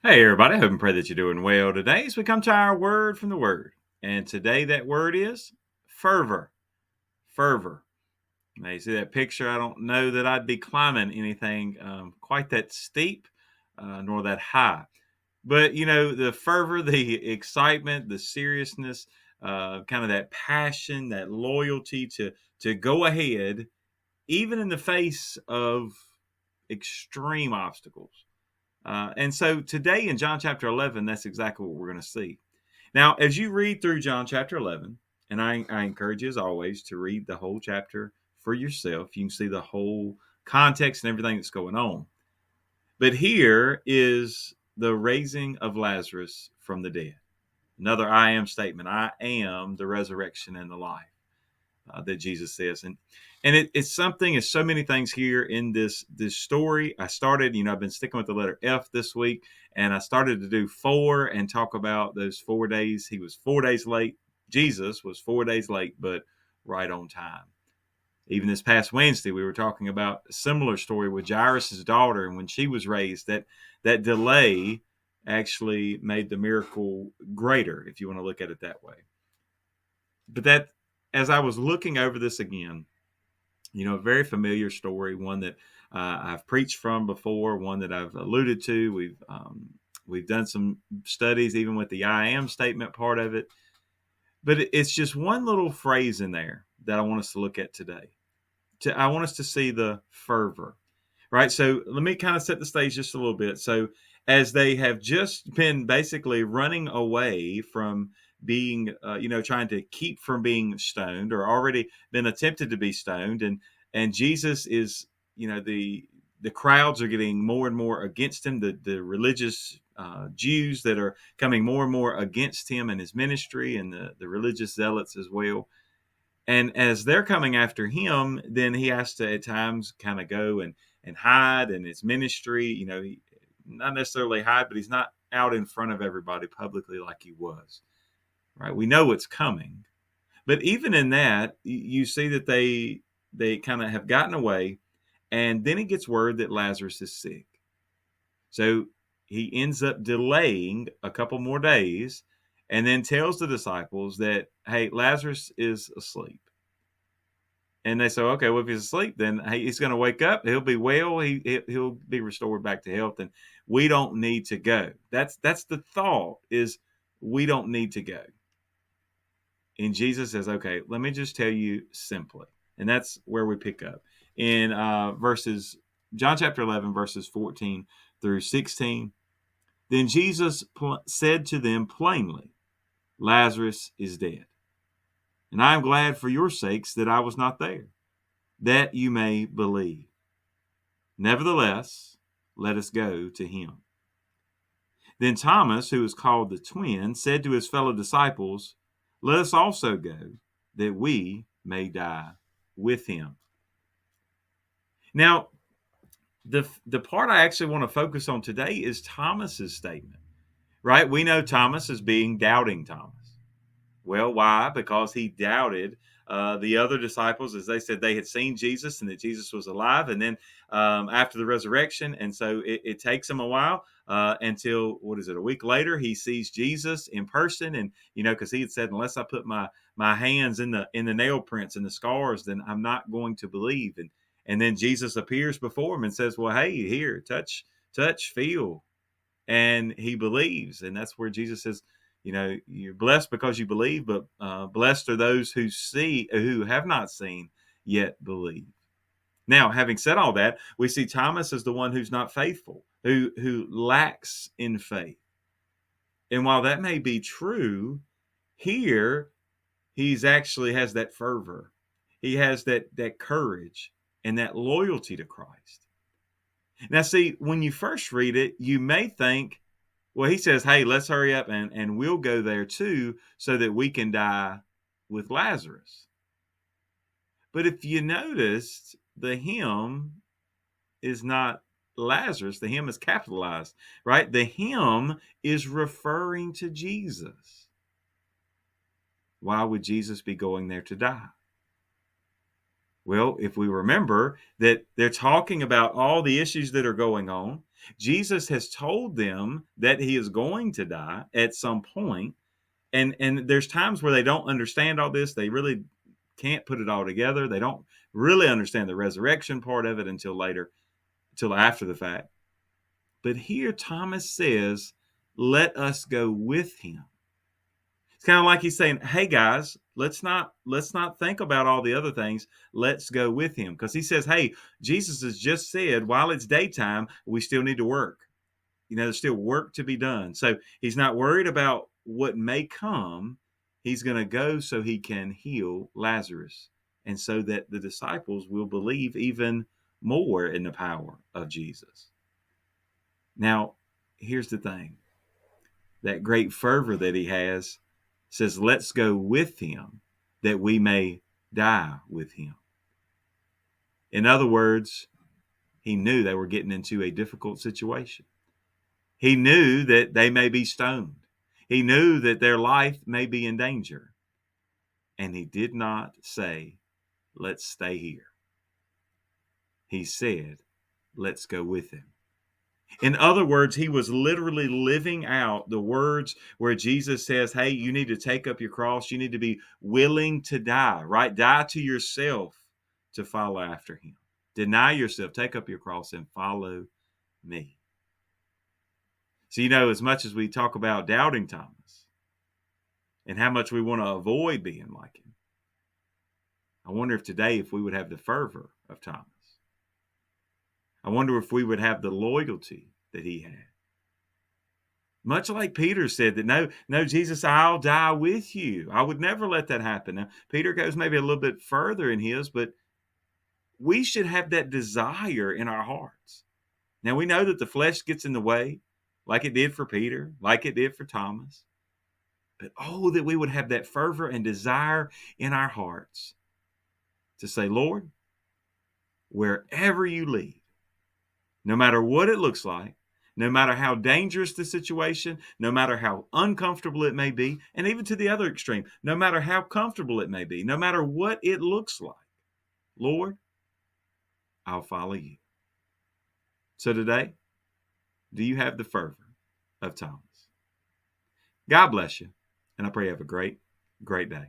Hey, everybody. I hope and pray that you're doing well today as we come to our word from the Word. And today, that word is fervor. Fervor. Now, you see that picture? I don't know that I'd be climbing anything quite that steep nor that high. But, the fervor, the excitement, the seriousness, kind of that passion, that loyalty to go ahead, even in the face of extreme obstacles. And so today in John chapter 11, that's exactly what we're going to see. Now, as you read through John chapter 11, and I encourage you as always to read the whole chapter for yourself, you can see the whole context and everything that's going on. But here is the raising of Lazarus from the dead. Another I am statement. I am the resurrection and the life that Jesus says, and it's something. It's so many things here in this story. I started, I've been sticking with the letter F this week, and I started to do 4 and talk about those 4 days. He was 4 days late. Jesus was 4 days late, but right on time. Even this past Wednesday, we were talking about a similar story with Jairus' daughter, and when she was raised, that delay actually made the miracle greater, if you want to look at it that way. But that, as I was looking over this again, a very familiar story, one that I've preached from before, one that I've alluded to. We've done some studies even with the I am statement part of it, but it's just one little phrase in there that I want us to look at today. I want us to see the fervor, right? So let me kind of set the stage just a little bit. So as they have just been basically running away from being, trying to keep from being stoned, or already been attempted to be stoned, and Jesus is, the crowds are getting more and more against him. The religious Jews that are coming more and more against him and his ministry, and the religious zealots as well. And as they're coming after him, then he has to at times kind of go and hide in his ministry. Not necessarily hide, but he's not out in front of everybody publicly like he was. Right? We know it's coming, but even in that, you see that they kind of have gotten away, and then he gets word that Lazarus is sick. So he ends up delaying a couple more days, and then tells the disciples that, hey, Lazarus is asleep. And they say, okay, well, if he's asleep, then hey, he's going to wake up. He'll be well. He'll be restored back to health, and we don't need to go. That's the thought, is we don't need to go. And Jesus says, okay, let me just tell you simply. And that's where we pick up in John chapter 11, verses 14 through 16. Then Jesus said to them plainly, Lazarus is dead. And I am glad for your sakes that I was not there, that you may believe. Nevertheless, let us go to him. Then Thomas, who is called the twin, said to his fellow disciples, let us also go, that we may die with him. Now, the part I actually want to focus on today is Thomas's statement, right? We know Thomas as being doubting Thomas. Well, why? Because he doubted the other disciples, as they said they had seen Jesus and that Jesus was alive, and then after the resurrection. And so it takes him a while until, a week later, he sees Jesus in person. And, because he had said, unless I put my hands in the nail prints and the scars, then I'm not going to believe. And then Jesus appears before him and says, well, hey, here, touch, feel. And he believes. And that's where Jesus says, you're blessed because you believe, but blessed are those who have not seen yet believe. Now, having said all that, we see Thomas as the one who's not faithful, who lacks in faith. And while that may be true, here he's actually has that fervor. He has that courage and that loyalty to Christ. Now, see, when you first read it, you may think, well, he says, hey, let's hurry up and we'll go there too, so that we can die with Lazarus. But if you noticed, the him is not Lazarus. The him is capitalized, right? The him is referring to Jesus. Why would Jesus be going there to die? Well, if we remember that they're talking about all the issues that are going on, Jesus has told them that he is going to die at some point, and there's times where they don't understand all this. They really can't put it all together. They don't really understand the resurrection part of it until later, until after the fact. But here Thomas says, let us go with him. It's kind of like he's saying, hey guys, let's not think about all the other things. Let's go with him. Because he says, hey, Jesus has just said, while it's daytime, we still need to work. There's still work to be done. So he's not worried about what may come. He's going to go so he can heal Lazarus, and so that the disciples will believe even more in the power of Jesus. Now, here's the thing. That great fervor that he has says, let's go with him that we may die with him. In other words, he knew they were getting into a difficult situation. He knew that they may be stoned. He knew that their life may be in danger. And he did not say, let's stay here. He said, let's go with him. In other words, he was literally living out the words where Jesus says, hey, you need to take up your cross. You need to be willing to die, right? Die to yourself to follow after him. Deny yourself, take up your cross, and follow me. So, as much as we talk about doubting Thomas and how much we want to avoid being like him, I wonder if today, if we would have the fervor of Thomas. I wonder if we would have the loyalty that he had. Much like Peter said that, no, Jesus, I'll die with you. I would never let that happen. Now, Peter goes maybe a little bit further in his, but we should have that desire in our hearts. Now, we know that the flesh gets in the way, like it did for Peter, like it did for Thomas. But that we would have that fervor and desire in our hearts to say, Lord, wherever you lead, no matter what it looks like, no matter how dangerous the situation, no matter how uncomfortable it may be, and even to the other extreme, no matter how comfortable it may be, no matter what it looks like, Lord, I'll follow you. So today, do you have the fervor of Thomas? God bless you, and I pray you have a great, great day.